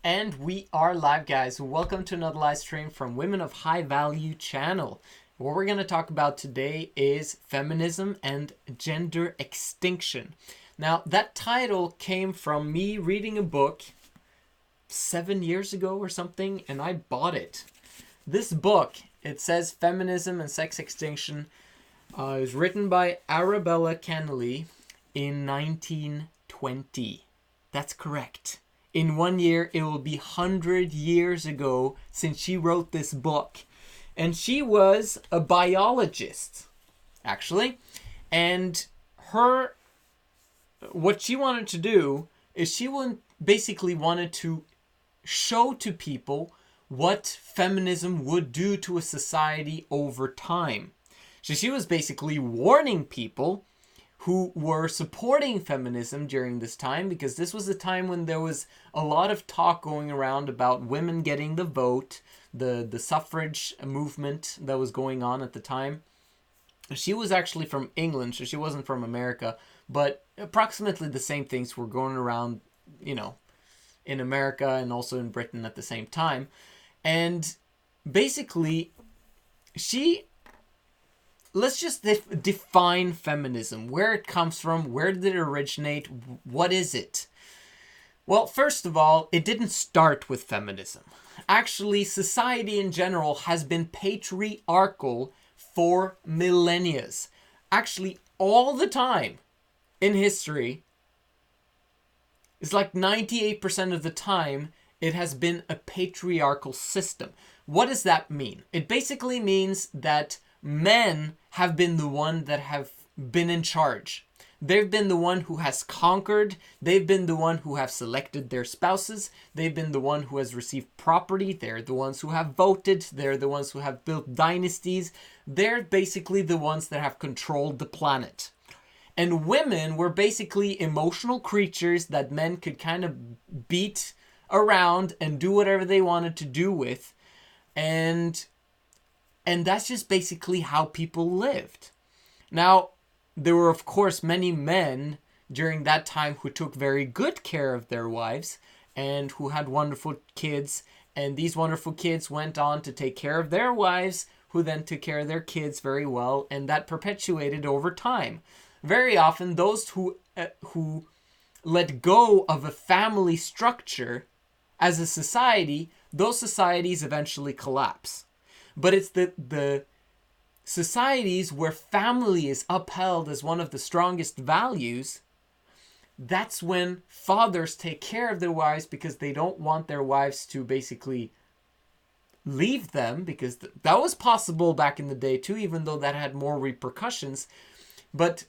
And we are live, guys. Welcome to another live stream from Women of High Value channel. What we're going to talk about today is feminism and gender extinction. Now, that title came from me reading a book 7 years ago or something, and I bought it. This book, it says Feminism and Sex-Extinction, is written by Arabella Kenealy in 1920. That's correct. In 1 year, it will be 100 years ago since she wrote this book. And she was a biologist, actually. And what she wanted to do is she basically wanted to show to people what feminism would do to a society over time. So she was basically warning people who were supporting feminism during this time, because this was a time when there was a lot of talk going around about women getting the vote, the suffrage movement that was going on at the time. She was actually from England, so she wasn't from America, but approximately the same things were going around, in America and also in Britain at the same time. And basically, let's just define feminism, where it comes from, where did it originate, what is it? Well, first of all, it didn't start with feminism. Actually, society in general has been patriarchal for millennia. Actually, all the time in history, it's like 98% of the time, it has been a patriarchal system. What does that mean? It basically means that men have been the one that have been in charge. They've been the one who has conquered. They've been the one who have selected their spouses. They've been the one who has received property. They're the ones who have voted. They're the ones who have built dynasties. They're basically the ones that have controlled the planet. And women were basically emotional creatures that men could kind of beat around and do whatever they wanted to do with. And that's just basically how people lived. Now, there were, of course, many men during that time who took very good care of their wives and who had wonderful kids. And these wonderful kids went on to take care of their wives, who then took care of their kids very well. And that perpetuated over time. Very often, those who let go of a family structure as a society, those societies eventually collapse. But it's the societies where family is upheld as one of the strongest values. That's when fathers take care of their wives because they don't want their wives to basically leave them, because that was possible back in the day too, even though that had more repercussions. But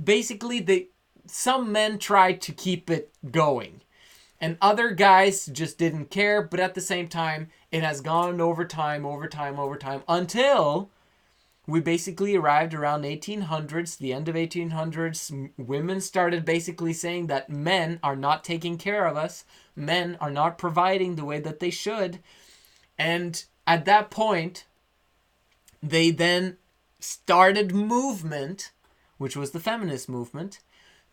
basically some men tried to keep it going. And other guys just didn't care, but at the same time, it has gone over time, until we basically arrived around 1800s, the end of 1800s. Women started basically saying that men are not taking care of us. Men are not providing the way that they should. And at that point, they then started movement, which was the feminist movement,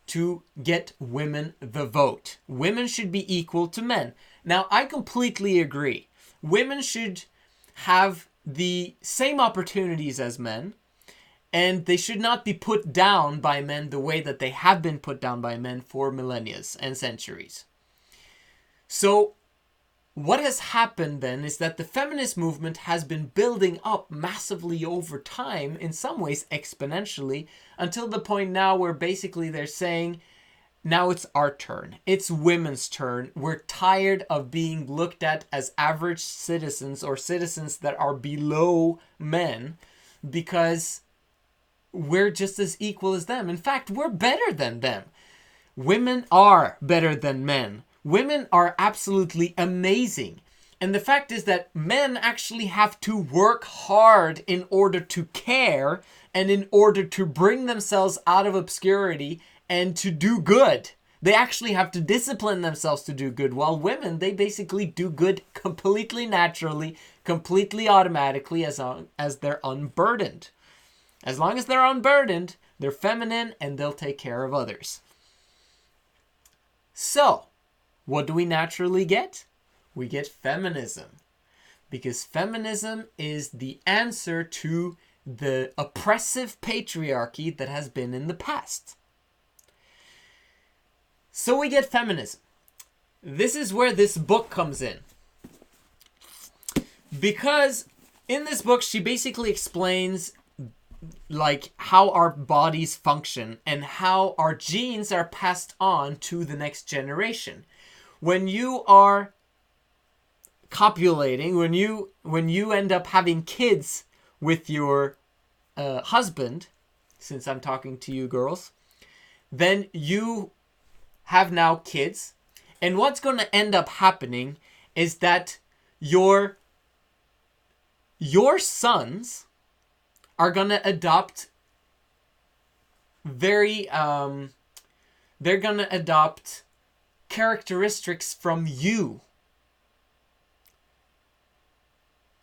to get women the vote. Women should be equal to men. Now, I completely agree. Women should have the same opportunities as men, and they should not be put down by men the way that they have been put down by men for millennia and centuries. So, what has happened then is that the feminist movement has been building up massively over time, in some ways exponentially, until the point now where basically they're saying, now it's our turn. It's women's turn. We're tired of being looked at as average citizens or citizens that are below men, because we're just as equal as them. In fact, we're better than them. Women are better than men. Women are absolutely amazing. And the fact is that men actually have to work hard in order to care and in order to bring themselves out of obscurity and to do good. They actually have to discipline themselves to do good. While women, they basically do good completely naturally, completely automatically, as long as they're unburdened. As long as they're unburdened, they're feminine and they'll take care of others. So, what do we naturally get? We get feminism. Because feminism is the answer to the oppressive patriarchy that has been in the past. So we get feminism. This is where this book comes in. Because in this book, she basically explains like how our bodies function and how our genes are passed on to the next generation. When you are copulating, when you end up having kids with your husband, since I'm talking to you girls, then you have now kids, and what's going to end up happening is that your sons are going to adopt they're going to adopt characteristics from you.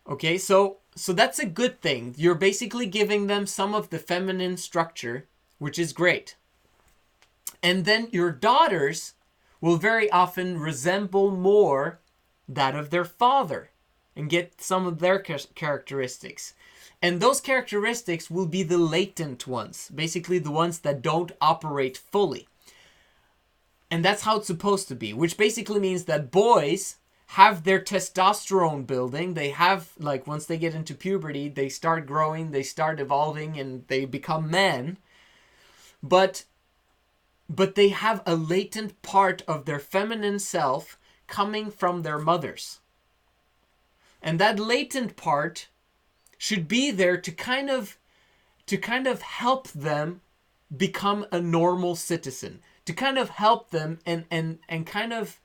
Okay, so that's a good thing. You're basically giving them some of the feminine structure, which is great. And then your daughters will very often resemble more that of their father and get some of their characteristics. And those characteristics will be the latent ones, basically the ones that don't operate fully. And that's how it's supposed to be, which basically means that boys have their testosterone building. They have, like, once they get into puberty, they start growing, they start evolving, and they become men. But they have a latent part of their feminine self coming from their mothers. And that latent part should be there to kind of help them become a normal citizen, to kind of help them and kind of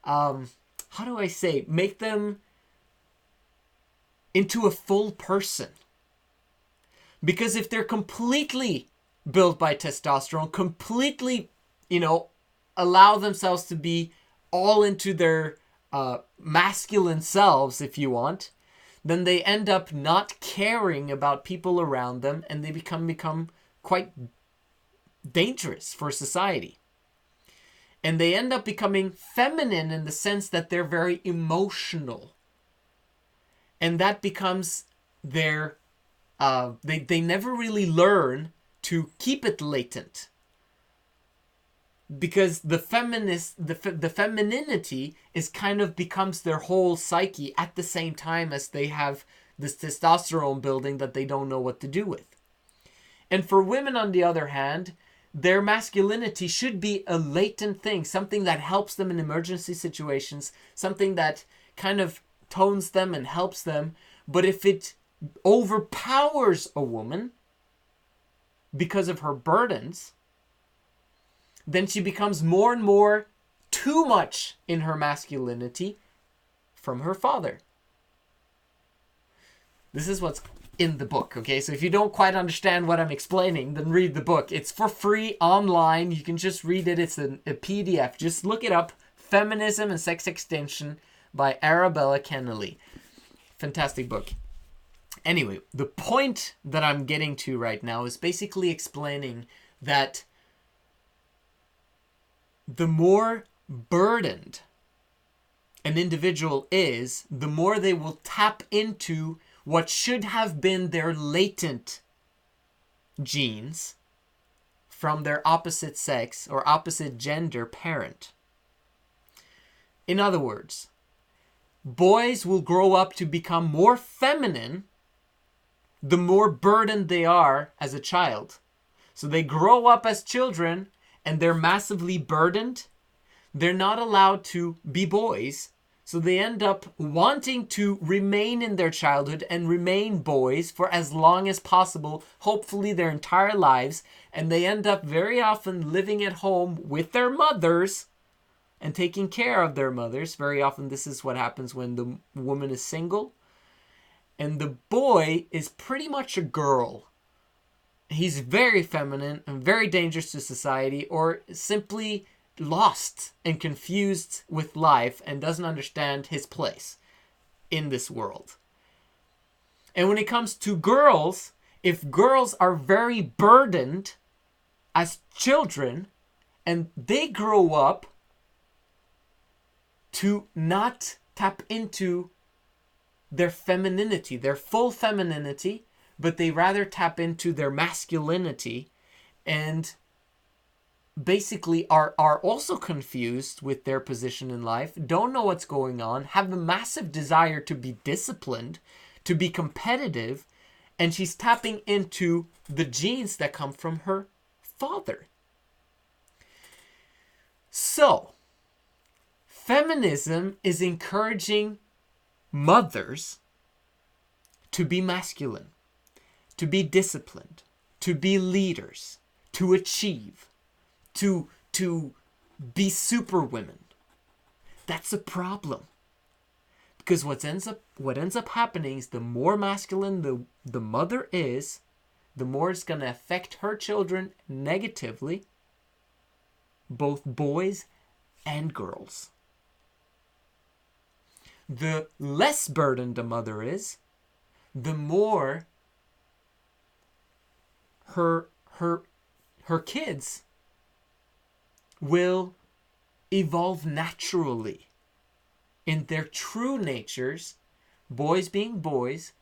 how do I say, make them into a full person. Because if they're completely built by testosterone, completely, allow themselves to be all into their masculine selves, if you want, then they end up not caring about people around them, and they become quite dangerous for society. And they end up becoming feminine in the sense that they're very emotional. And that becomes their, they never really learn to keep it latent. Because the femininity is kind of becomes their whole psyche at the same time as they have this testosterone building that they don't know what to do with. And for women, on the other hand, their masculinity should be a latent thing, something that helps them in emergency situations, something that kind of tones them and helps them. But if it overpowers a woman because of her burdens, then she becomes more and more too much in her masculinity from her father. This is what's in the book, okay? So if you don't quite understand what I'm explaining, then read the book. It's for free online. You can just read it. It's a PDF. Just look it up. Feminism and Sex-Extinction by Arabella Kenealy. Fantastic book. Anyway, the point that I'm getting to right now is basically explaining that the more burdened an individual is, the more they will tap into what should have been their latent genes from their opposite sex or opposite gender parent. In other words, boys will grow up to become more feminine the more burdened they are as a child. So they grow up as children and they're massively burdened. They're not allowed to be boys. So they end up wanting to remain in their childhood and remain boys for as long as possible, hopefully their entire lives. And they end up very often living at home with their mothers and taking care of their mothers. Very often this is what happens when the woman is single. And the boy is pretty much a girl. He's very feminine and very dangerous to society, or simply lost and confused with life and doesn't understand his place in this world. And when it comes to girls, if girls are very burdened as children and they grow up to not tap into their femininity, their full femininity, but they rather tap into their masculinity, and basically are also confused with their position in life, don't know what's going on, have a massive desire to be disciplined, to be competitive, and she's tapping into the genes that come from her father. So, feminism is encouraging mothers to be masculine, to be disciplined, to be leaders, to achieve, to be superwomen. That's a problem. Because what ends up happening is the more masculine the mother is, the more it's going to affect her children negatively, both boys and girls. The less burdened the mother is, the more her kids will evolve naturally in their true natures, boys being boys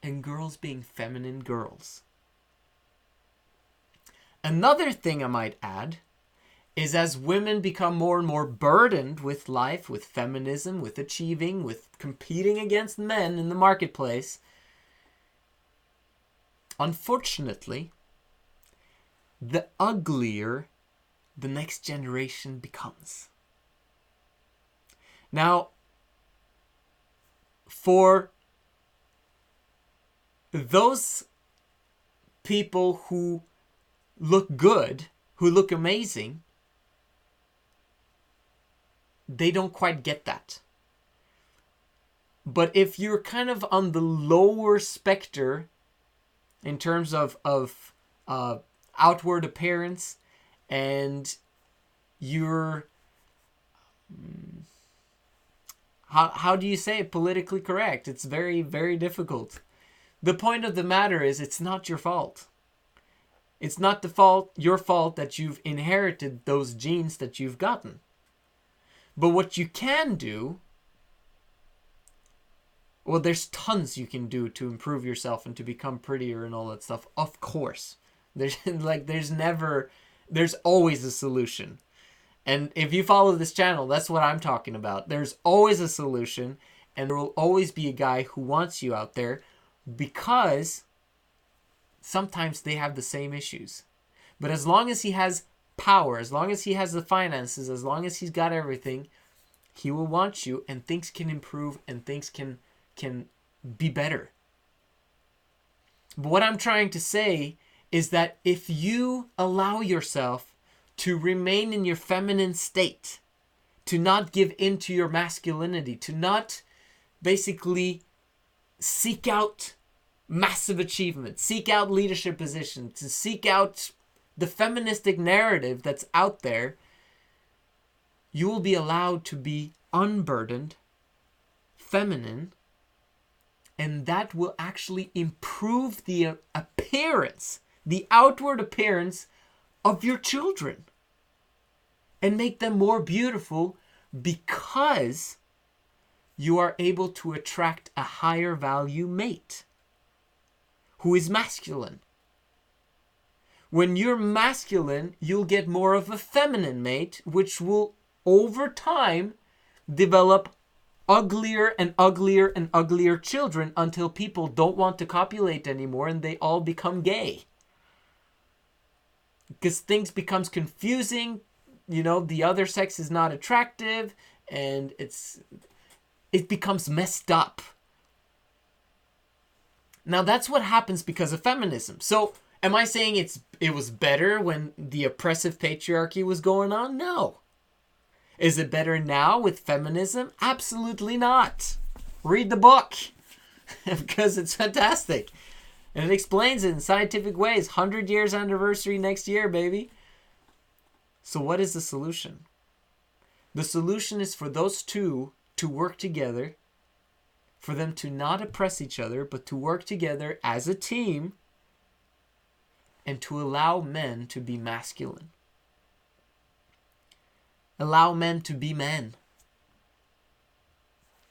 and girls being feminine girls. Another thing I might add is, as women become more and more burdened with life, with feminism, with achieving, with competing against men in the marketplace, unfortunately, the uglier the next generation becomes. Now, for those people who look good, who look amazing, they don't quite get that. But if you're kind of on the lower spectrum in terms of outward appearance, and you're, how do you say it politically correct? It's very, very difficult. The point of the matter is, it's not your fault. It's not your fault that you've inherited those genes that you've gotten. But what you can do, well, there's tons you can do to improve yourself and to become prettier and all that stuff. Of course. There's always a solution. And if you follow this channel, that's what I'm talking about. There's always a solution, and there will always be a guy who wants you out there, because sometimes they have the same issues. But as long as he has power, as long as he has the finances, as long as he's got everything, he will want you, and things can improve and things can be better. But what I'm trying to say is that if you allow yourself to remain in your feminine state, to not give in to your masculinity, to not basically seek out massive achievement, seek out leadership positions, to seek out the feministic narrative that's out there, you will be allowed to be unburdened, feminine, and that will actually improve the appearance, the outward appearance of your children, and make them more beautiful, because you are able to attract a higher value mate who is masculine. When you're masculine, you'll get more of a feminine mate, which will over time develop uglier and uglier and uglier children, until people don't want to copulate anymore and they all become gay. Because things becomes confusing, the other sex is not attractive, and it becomes messed up. Now that's what happens because of feminism. So am I saying it was better when the oppressive patriarchy was going on? No. Is it better now with feminism? Absolutely not. Read the book, because it's fantastic. And it explains it in scientific ways. 100 years anniversary next year, baby. So what is the solution? The solution is for those two to work together, for them to not oppress each other, but to work together as a team, and to allow men to be masculine. Allow men to be men.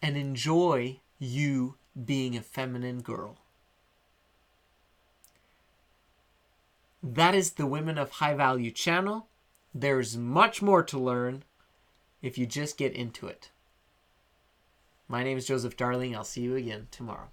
and enjoy you being a feminine girl. That is the Women of High Value channel. There's much more to learn if you just get into it. My name is Joseph Darling. I'll see you again tomorrow.